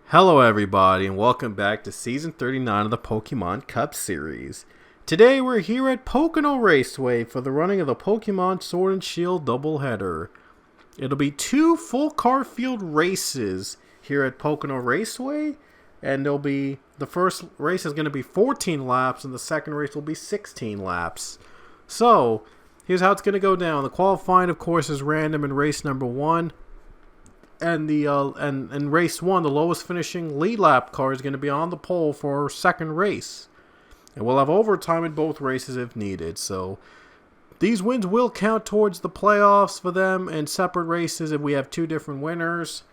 Hello everybody and welcome back to Season 39 of the Pokemon Cup Series. Today we're here at Pocono Raceway for the running of the Pokemon Sword and Shield Doubleheader. It'll be two full car field races here at Pocono Raceway, and the first race is going to be 14 laps and the second race will be 16 laps. So, here's how it's going to go down. The qualifying, of course, is random in race number 1. And in race 1, the lowest finishing lead lap car is going to be on the pole for our second race. And we'll have overtime in both races if needed. So these wins will count towards the playoffs for them in separate races if we have two different winners.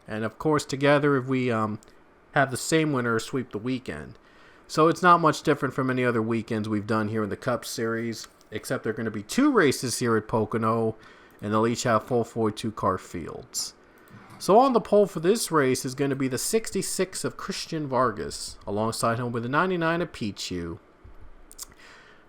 And of course together if we have the same winner sweep the weekend. So it's not much different from any other weekends we've done here in the Cup Series. Except there are going to be two races here at Pocono. And they'll each have full 42 car fields. So on the pole for this race is going to be the 66 of Christian Vargas. Alongside him with the 99 of Pichu.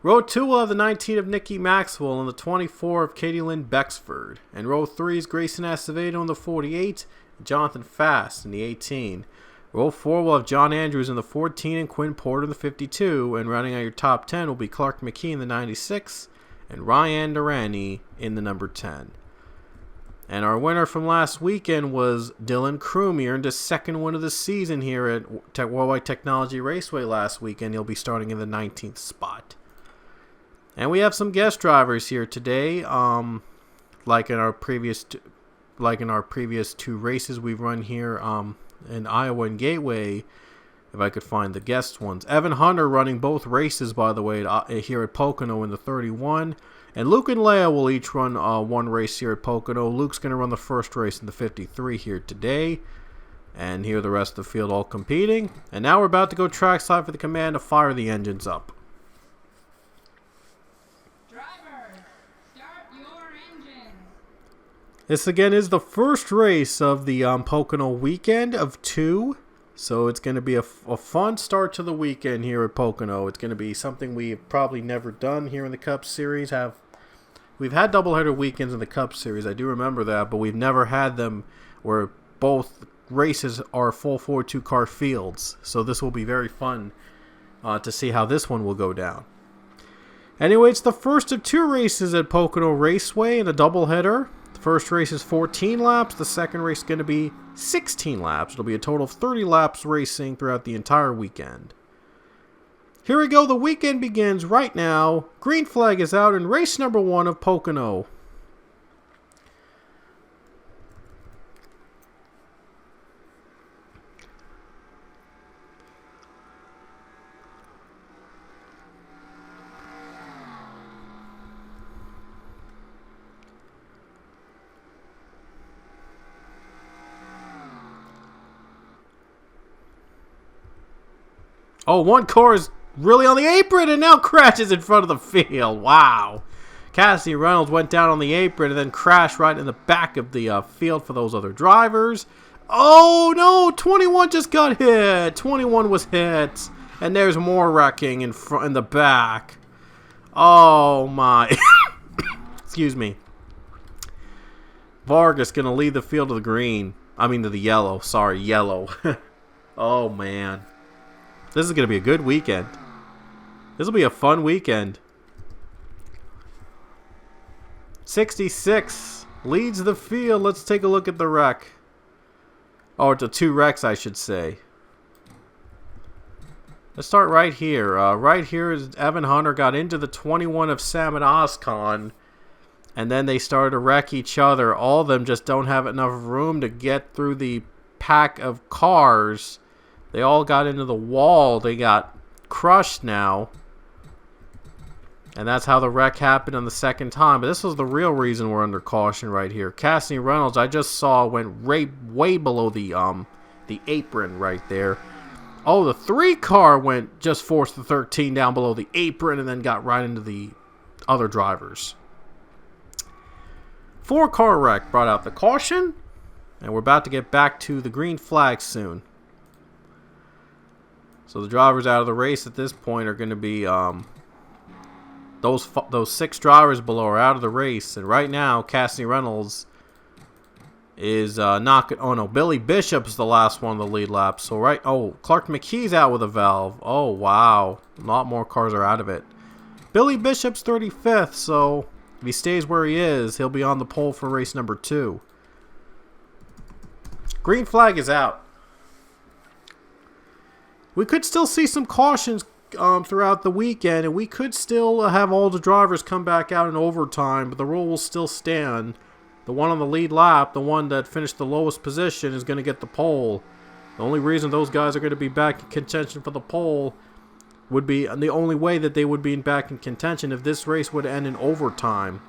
Row 2 will have the 19 of Nikki Maxwell and the 24 of Katie Lynn Bexford. And row 3 is Grayson Acevedo in the 48 and Jonathan Fast in the 18. Row 4 will have John Andrews in the 14 and Quinn Porter in the 52. And rounding out your top 10 will be Clark McKee in the 96 and Ryan Durrani in the number 10. And our winner from last weekend was Dylan Kroom. He earned his second win of the season here at Worldwide Technology Raceway last weekend. He'll be starting in the 19th spot. And we have some guest drivers here today. Like in our previous two races we've run here in Iowa and Gateway. If I could find the guest ones. Evan Hunter running both races, by the way, here at Pocono in the 31. And Luke and Leia will each run one race here at Pocono. Luke's going to run the first race in the 53 here today. And here the rest of the field all competing. And now we're about to go trackside for the command to fire the engines up. Driver, start your engines. This again is the first race of the Pocono weekend of 2. So it's going to be a fun start to the weekend here at Pocono. It's going to be something we've probably never done here in the Cup Series. We've had doubleheader weekends in the Cup Series. I do remember that, but we've never had them where both races are full 42 car fields. So this will be very fun to see how this one will go down. Anyway, it's the first of two races at Pocono Raceway in a doubleheader. The first race is 14 laps. The second race is going to be 16 laps. It'll be a total of 30 laps racing throughout the entire weekend. Here we go. The weekend begins right now. Green flag is out in race number 1 of Pocono. Oh, one car is really on the apron and now crashes in front of the field. Wow. Cassidy Reynolds went down on the apron and then crashed right in the back of the field for those other drivers. Oh, no. 21 just got hit. 21 was hit. And there's more wrecking in the back. Oh, my. Excuse me. Vargas going to lead the field to the green. I mean to the yellow. Sorry, yellow. Oh, man. This is going to be a good weekend. This will be a fun weekend. 66 leads the field. Let's take a look at the wreck. Oh, it's the two wrecks, I should say. Let's start right here. Right here is Evan Hunter got into the 21 of Sam and Oscon. And then they started to wreck each other. All of them just don't have enough room to get through the pack of cars. They all got into the wall. They got crushed now. And that's how the wreck happened on the second time. But this was the real reason we're under caution right here. Cassidy Reynolds, I just saw, went way below the apron right there. Oh, the 3 car went just forced the 13 down below the apron and then got right into the other drivers. 4 car wreck brought out the caution. And we're about to get back to the green flag soon. So the drivers out of the race at this point are going to be those 6 drivers below are out of the race, and right now Cassidy Reynolds is not... Oh, no. Billy Bishop's the last one on the lead lap. So, right... Oh, Clark McKee's out with a valve. Oh, wow. A lot more cars are out of it. Billy Bishop's 35th, so if he stays where he is, he'll be on the pole for race number 2. Green flag is out. We could still see some cautions throughout the weekend, and we could still have all the drivers come back out in overtime, but the rule will still stand. The one on the lead lap, the one that finished the lowest position, is going to get the pole. The only reason those guys are going to be back in contention for the pole would be the only way that they would be back in contention if this race would end in overtime.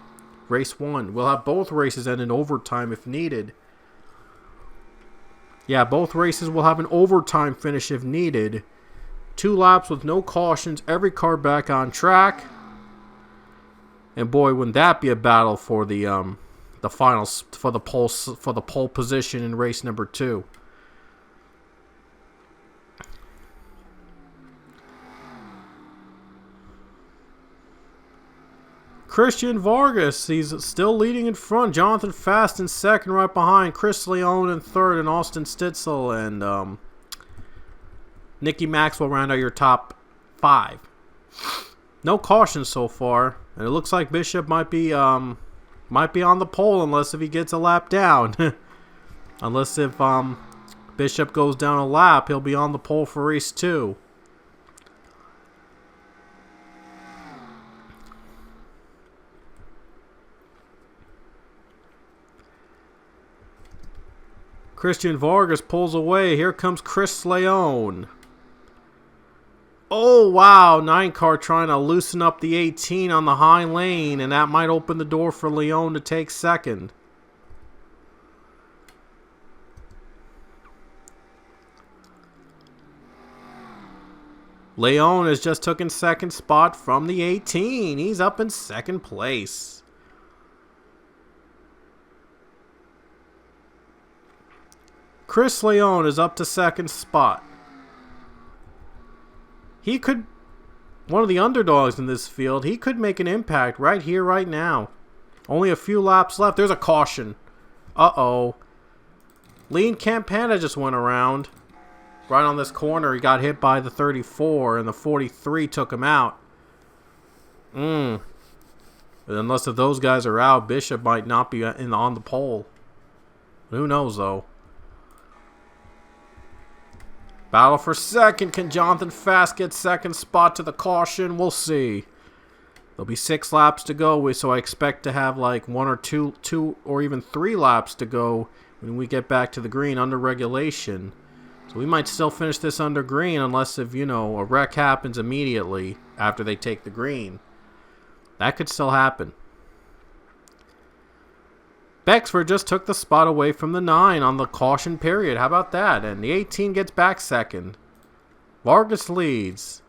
Race 1. We'll have both races end in overtime if needed. Yeah, both races will have an overtime finish if needed. 2 laps with no cautions, every car back on track. And boy, wouldn't that be a battle for the finals for the pole position in race number 2. Christian Vargas, he's still leading in front. Jonathan Fast in second, right behind. Chris Leone in third, and Austin Stitzel and Nicky Maxwell round out your top 5. No cautions so far, and it looks like Bishop might be on the pole unless if he gets a lap down. Unless if Bishop goes down a lap, he'll be on the pole for race 2. Christian Vargas pulls away. Here comes Chris Leone. Oh, wow. 9 car trying to loosen up the 18 on the high lane, and that might open the door for Leone to take second. Leone has just taken second spot from the 18. He's up in second place. Chris Leone is up to second spot. He could, one of the underdogs in this field, he could make an impact right here, right now. Only a few laps left. There's a caution. Uh-oh. Lean Campana just went around. Right on this corner, he got hit by the 34, and the 43 took him out. Unless if those guys are out, Bishop might not be on the pole. Who knows, though. Battle for second. Can Jonathan Fast get second spot to the caution? We'll see. There'll be 6 laps to go, so I expect to have like 1 or 2 or even 3 laps to go when we get back to the green under regulation. So we might still finish this under green unless if, you know, a wreck happens immediately after they take the green. That could still happen. Bexford just took the spot away from the 9 on the caution period. How about that? And the 18 gets back second. Vargas leads.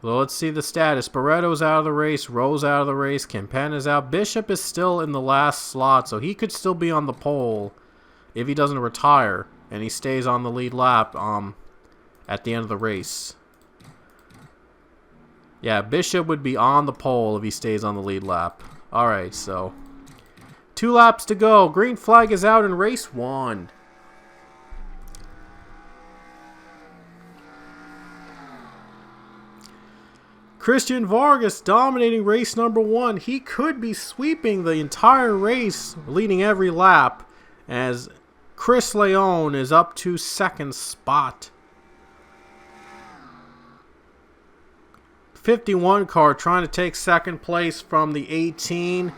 So let's see the status. Barretto's out of the race. Rowe's out of the race. Campana's out. Bishop is still in the last slot, so he could still be on the pole if he doesn't retire and he stays on the lead lap at the end of the race. Yeah, Bishop would be on the pole if he stays on the lead lap. Alright, so 2 laps to go. Green flag is out in race 1. Christian Vargas dominating race number 1. He could be sweeping the entire race, leading every lap, as Chris Leone is up to second spot. 51 car trying to take second place from the 18.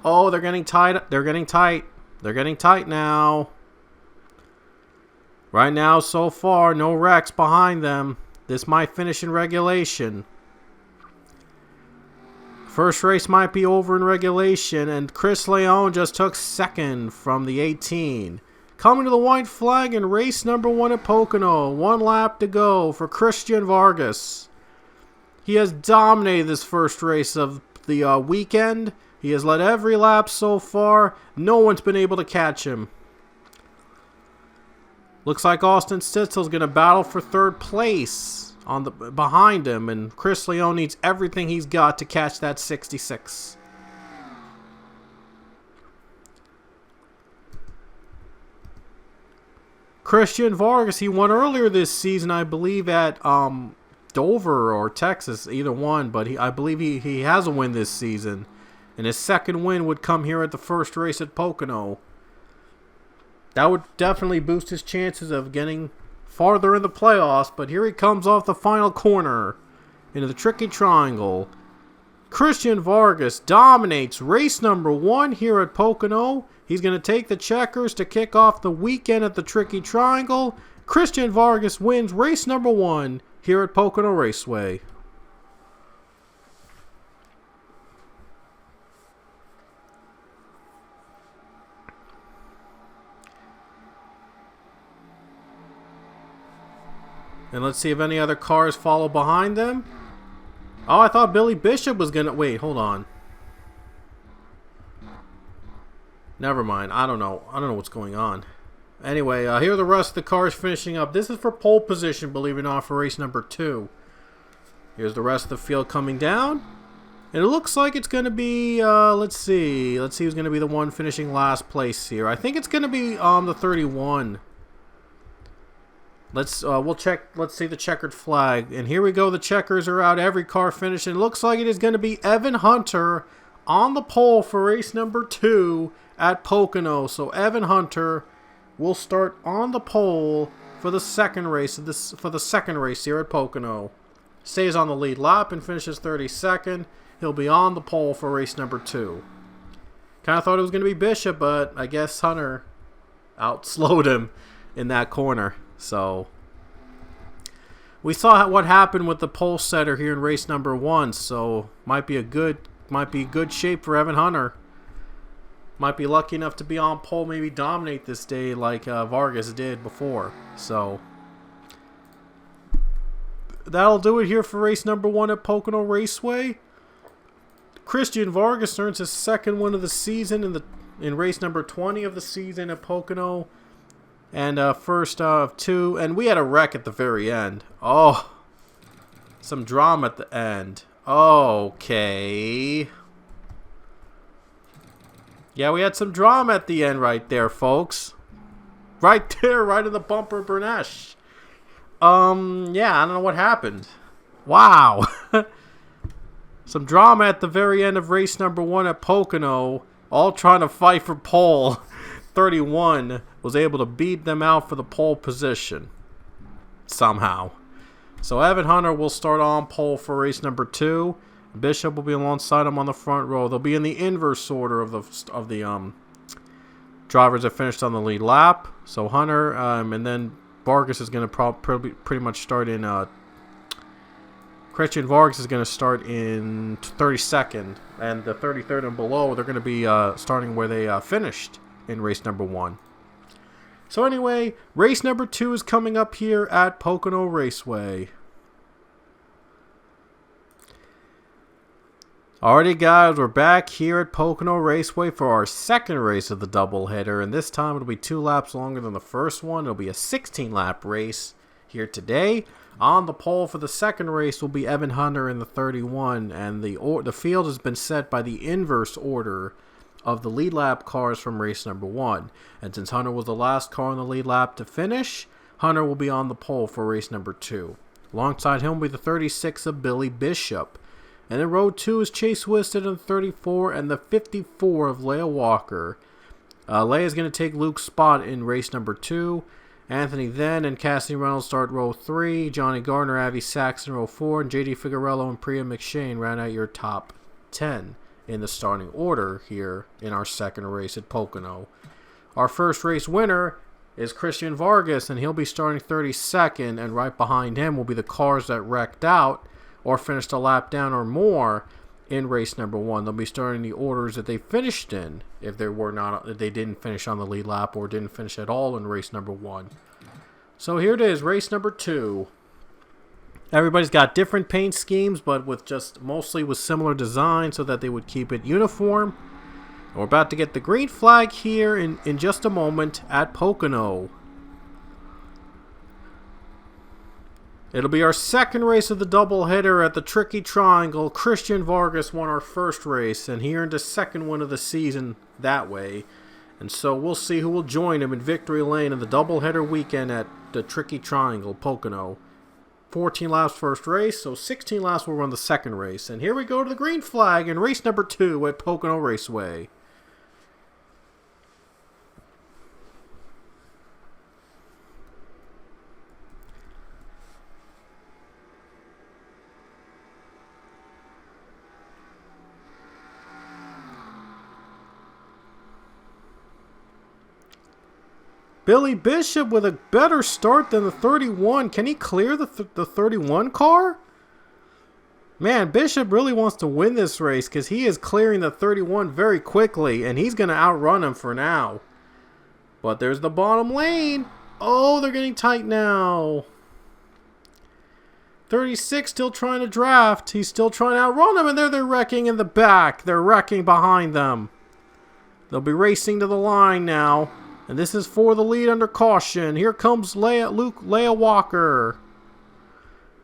Oh, they're getting tight. They're getting tight. They're getting tight now. Right now, so far, no wrecks behind them. This might finish in regulation. First race might be over in regulation, and Chris Leone just took second from the 18. Coming to the white flag in race number 1 at Pocono. 1 lap to go for Christian Vargas. He has dominated this first race of the weekend. He has led every lap so far. No one's been able to catch him. Looks like Austin Stitzel's going to battle for third place behind him, and Chris Leone needs everything he's got to catch that 66. Christian Vargas, he won earlier this season, I believe, at Dover or Texas, either one. But I believe he has a win this season. And his second win would come here at the first race at Pocono. That would definitely boost his chances of getting farther in the playoffs. But here he comes off the final corner into the tricky triangle. Christian Vargas dominates race number 1 here at Pocono. He's going to take the checkers to kick off the weekend at the tricky triangle. Christian Vargas wins race number 1 here at Pocono Raceway. And let's see if any other cars follow behind them. Oh, I thought Billy Bishop was going to... Wait, hold on. Never mind. I don't know what's going on. Anyway, here are the rest of the cars finishing up. This is for pole position, believe it or not, for race number 2. Here's the rest of the field coming down. And it looks like it's going to be... let's see. Let's see who's going to be the one finishing last place here. I think it's going to be the 31. We'll check. Let's see the checkered flag. And here we go. The checkers are out. Every car finished. And it looks like it is going to be Evan Hunter on the pole for race number 2 at Pocono. So Evan Hunter will start on the pole for the second race here at Pocono. Stays on the lead lap and finishes 32nd. He'll be on the pole for race number 2. Kind of thought it was going to be Bishop, but I guess Hunter outslowed him in that corner. So we saw what happened with the pole setter here in race number 1. So might be good shape for Evan Hunter. Might be lucky enough to be on pole, maybe dominate this day like Vargas did before. So that'll do it here for race number 1 at Pocono Raceway. Christian Vargas earns his second win of the season in race number 20 of the season at Pocono. And first of 2. And we had a wreck at the very end. Oh, some drama at the end. Okay. Yeah, we had some drama at the end right there, folks. Right there, right in the bumper Bernesh. Yeah, I don't know what happened. Wow. Some drama at the very end of race number 1 at Pocono. All trying to fight for pole. 31 was able to beat them out for the pole position. Somehow. So Evan Hunter will start on pole for race number 2. Bishop will be alongside him on the front row. They'll be in the inverse order of the drivers that finished on the lead lap. So Hunter and then Vargas is going to pretty much start in... Christian Vargas is going to start in 32nd. And the 33rd and below, they're going to be starting where they finished in race number 1. So anyway, race number 2 is coming up here at Pocono Raceway. Alrighty guys, we're back here at Pocono Raceway for our second race of the doubleheader, and this time it'll be 2 laps longer than the first one. It'll be a 16-lap race here today. On the pole for the second race will be Evan Hunter in the 31, and the field has been set by the inverse order of the lead lap cars from race number 1. And since Hunter was the last car on the lead lap to finish, Hunter will be on the pole for race number 2. Alongside him will be the 36 of Billy Bishop. And in row 2 is Chase Wisted in the 34 and the 54 of Leia Walker. Leia is going to take Luke's spot in race number 2. Anthony Then and Cassidy Reynolds start row 3. Johnny Gardner, Avi Saxon row 4. And J.D. Figueroa and Priya McShane round out your top 10 in the starting order here in our second race at Pocono. Our first race winner is Christian Vargas, and he'll be starting 32nd, and right behind him will be the cars that wrecked out or finished a lap down or more in race number 1. They'll be starting the orders that they finished in if they didn't finish on the lead lap or didn't finish at all in race number 1. So here it is, race number 2. Everybody's got different paint schemes, but mostly with similar design so that they would keep it uniform. We're about to get the green flag here in just a moment at Pocono. It'll be our second race of the doubleheader at the Tricky Triangle. Christian Vargas won our first race, and he earned his second win of the season that way. And so we'll see who will join him in victory lane in the doubleheader weekend at the Tricky Triangle, Pocono. 14 laps first race, so 16 laps will run the second race. And here we go to the green flag in race number 2 at Pocono Raceway. Billy Bishop with a better start than the 31. Can he clear the 31 car? Man, Bishop really wants to win this race because he is clearing the 31 very quickly, and he's going to outrun him for now. But there's the bottom lane. Oh, they're getting tight now. 36 still trying to draft. He's still trying to outrun him, and they're wrecking in the back. They're wrecking behind them. They'll be racing to the line now. And this is for the lead under caution. Here comes Leia Walker.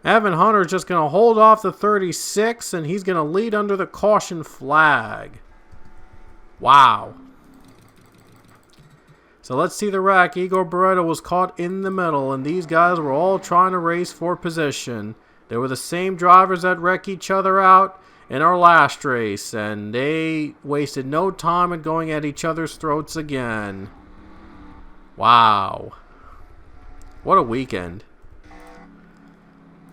Evan Hunter's just going to hold off the 36, and he's going to lead under the caution flag. Wow. So let's see the wreck. Igor Beretta was caught in the middle, and these guys were all trying to race for position. They were the same drivers that wrecked each other out in our last race, and they wasted no time in going at each other's throats again. Wow. What a weekend.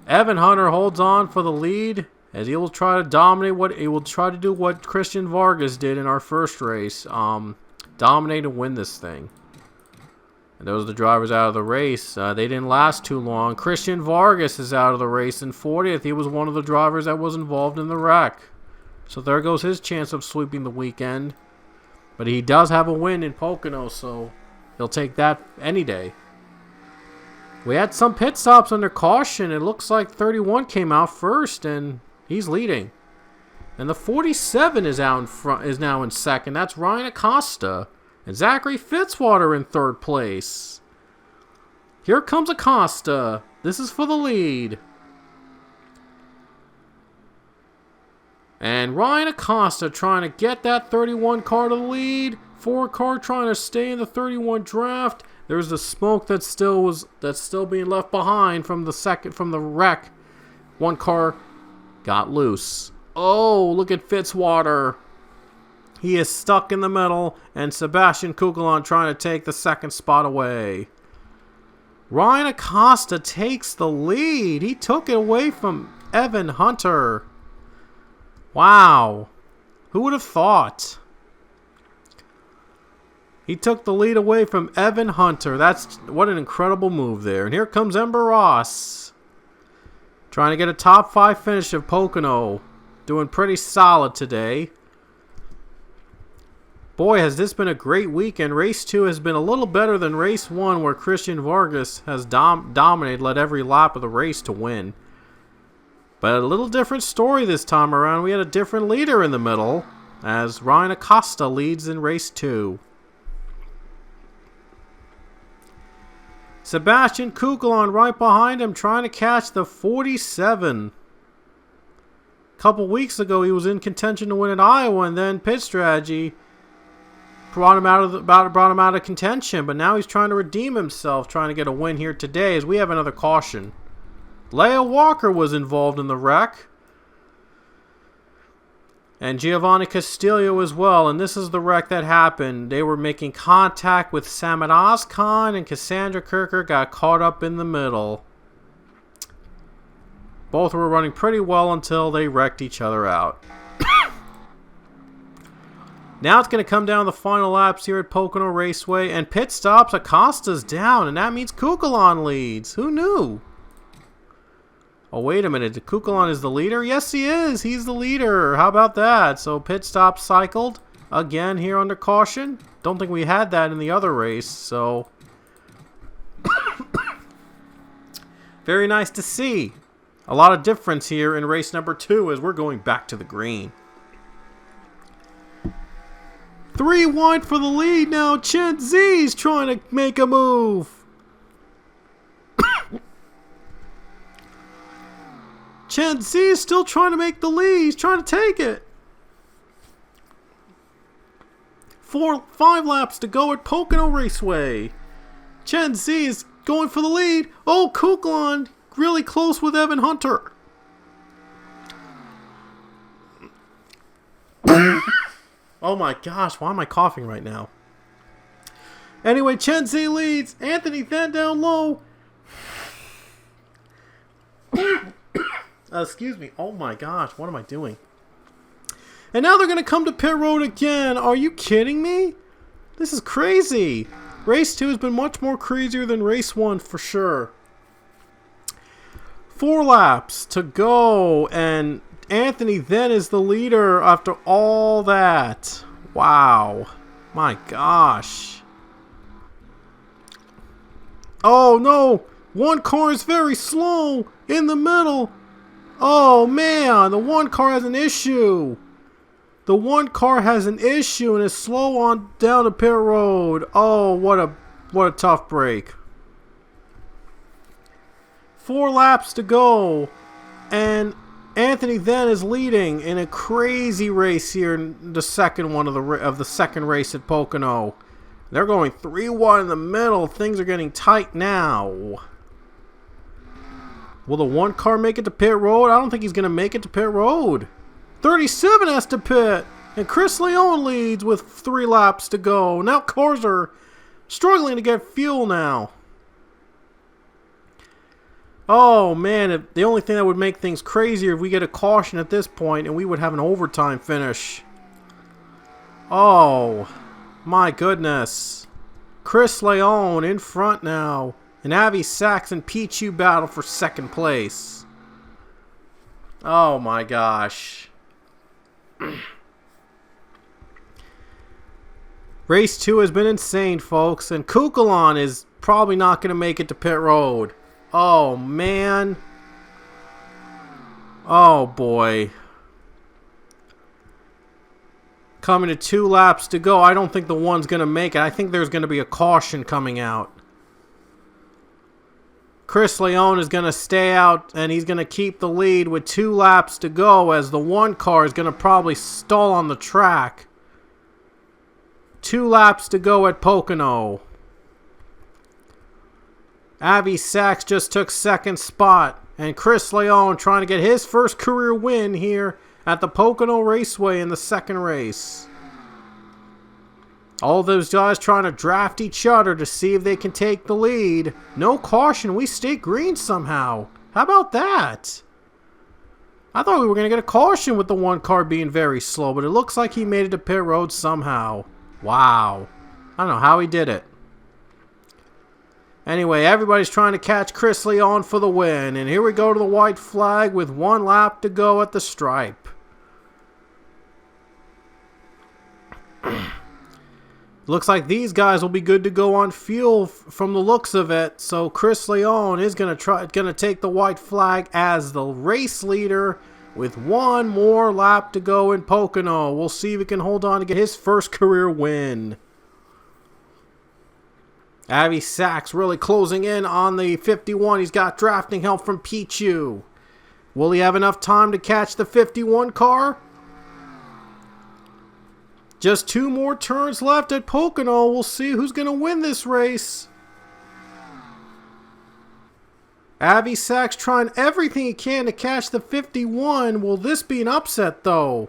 Evan Hunter holds on for the lead as he will try to dominate what Christian Vargas did in our first race. Dominate and win this thing. And those are the drivers out of the race. They didn't last too long. Christian Vargas is out of the race in 40th. He was one of the drivers that was involved in the wreck. So there goes his chance of sweeping the weekend. But he does have a win in Pocono, so he'll take that any day. We had some pit stops under caution. It looks like 31 came out first, and he's leading. And the 47 is out in front, is now in second. That's Ryan Acosta. And Zachary Fitzwater in third place. Here comes Acosta. This is for the lead. And Ryan Acosta trying to get that 31 car to the lead. 4 car trying to stay in the 31 draft. There's the smoke that's still being left behind from the wreck. 1 car got loose. Oh, look at Fitzwater. He is stuck in the middle, and Sebastian Kugelon trying to take the second spot away. Ryan Acosta takes the lead. He took it away from Evan Hunter. Wow. Who would have thought? He took the lead away from Evan Hunter. What an incredible move there. And here comes Ember Ross. Trying to get a top 5 finish of Pocono. Doing pretty solid today. Boy, has this been a great weekend. Race 2 has been a little better than Race 1, where Christian Vargas has dominated, led every lap of the race to win. But a little different story this time around. We had a different leader in the middle, as Ryan Acosta leads in Race 2. Sebastian Kugelon right behind him, trying to catch the 47. A couple weeks ago, he was in contention to win at Iowa, and then pit strategy brought him out of contention. But now he's trying to redeem himself, trying to get a win here today, as we have another caution. Leia Walker was involved in the wreck. And Giovanni Castillo as well. And this is the wreck that happened. They were making contact with Samad Ozkan, and Cassandra Kirker got caught up in the middle. Both were running pretty well until they wrecked each other out. Now it's going to come down the final laps here at Pocono Raceway. And pit stops, Acosta's down. And that means Kugelon leads. Who knew? Oh, wait a minute. Kugelon is the leader? Yes, he is. He's the leader. How about that? So pit stop cycled again here under caution. Don't think we had that in the other race. So very nice to see. A lot of difference here in race number 2 as we're going back to the green. 3 wide for the lead now. Chen Zi's trying to make a move. Chen Z is still trying to make the lead. He's trying to take it. 5 laps to go at Pocono Raceway. Chen Z is going for the lead. Oh, Kuklon really close with Evan Hunter. Oh my gosh, why am I coughing right now? Anyway, Chen Z leads. Anthony then down low. Excuse me. Oh my gosh, what am I doing? And now they're going to come to pit road again. Are you kidding me? This is crazy. Race 2 has been much more crazier than race 1 for sure. 4 laps to go, and Anthony then is the leader after all that. Wow. My gosh. Oh no! One car is very slow in the middle. Oh man, the one car has an issue. The one car has an issue and is slow on down the pit road. Oh, what a tough break. 4 laps to go, and Anthony then is leading in a crazy race here in the second one of the second race at Pocono. They're going 3-1 in the middle. Things are getting tight now. Will the one car make it to pit road? I don't think he's going to make it to pit road. 37 has to pit, and Chris Leone leads with 3 laps to go. Now cars are struggling to get fuel now. Oh man, the only thing that would make things crazier if we get a caution at this point and we would have an overtime finish. Oh my goodness. Chris Leone in front now, and Avi Sachs and Pichu battle for second place. Oh my gosh. Race 2 has been insane, folks, and Kukulon is probably not going to make it to pit road. Oh man. Oh boy. Coming to 2 laps to go. I don't think the one's going to make it. I think there's going to be a caution coming out. Chris Leone is going to stay out, and he's going to keep the lead with 2 laps to go, as the one car is going to probably stall on the track. 2 laps to go at Pocono. Avi Sachs just took second spot, and Chris Leone trying to get his first career win here at the Pocono Raceway in the second race. All those guys trying to draft each other to see if they can take the lead. No caution. We stay green somehow. How about that? I thought we were going to get a caution with the one car being very slow, but it looks like he made it to pit road somehow. Wow. I don't know how he did it. Anyway, everybody's trying to catch Chris Leone for the win. And here we go to the white flag with 1 lap to go at the stripe. Looks like these guys will be good to go on fuel from the looks of it. So Chris Leone is going to take the white flag as the race leader with 1 more lap to go in Pocono. We'll see if he can hold on to get his first career win. Avi Sachs really closing in on the 51. He's got drafting help from Pichu. Will he have enough time to catch the 51 car? Just 2 more turns left at Pocono. We'll see who's going to win this race. Avi Sachs trying everything he can to catch the 51. Will this be an upset, though?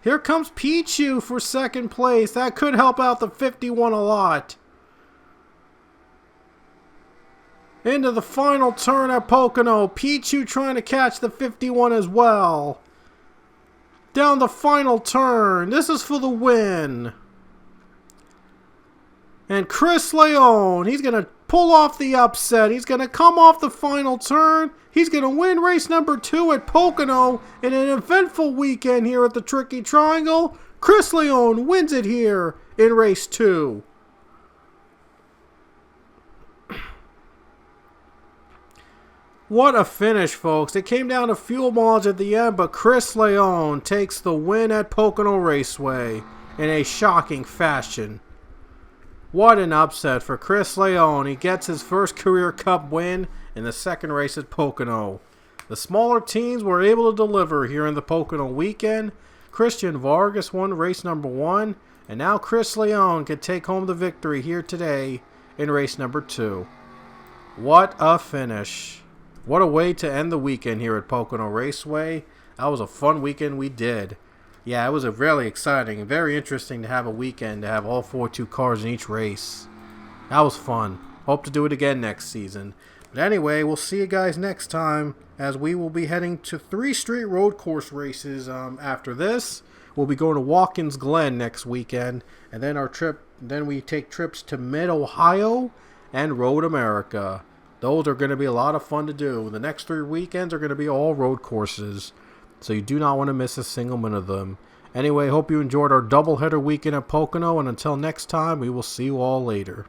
Here comes Pichu for second place. That could help out the 51 a lot. Into the final turn at Pocono. Pichu trying to catch the 51 as well. Down the final turn. This is for the win. And Chris Leone, he's going to pull off the upset. He's going to come off the final turn. He's going to win race number 2 at Pocono in an eventful weekend here at the Tricky Triangle. Chris Leone wins it here in race 2. What a finish, folks. It came down to fuel mileage at the end, but Chris Leone takes the win at Pocono Raceway in a shocking fashion. What an upset for Chris Leone. He gets his first career cup win in the second race at Pocono. The smaller teams were able to deliver here in the Pocono weekend. Christian Vargas won race number 1, and now Chris Leone can take home the victory here today in race number 2. What a finish. What a way to end the weekend here at Pocono Raceway. That was a fun weekend we did. Yeah, it was a really exciting and very interesting to have a weekend to have all 42 cars in each race. That was fun. Hope to do it again next season. But anyway, we'll see you guys next time as we will be heading to 3 straight road course races after this. We'll be going to Watkins Glen next weekend, and then we take trips to Mid-Ohio and Road America. Those are going to be a lot of fun to do. The next 3 weekends are going to be all road courses, so you do not want to miss a single minute of them. Anyway, hope you enjoyed our doubleheader weekend at Pocono, and until next time, we will see you all later.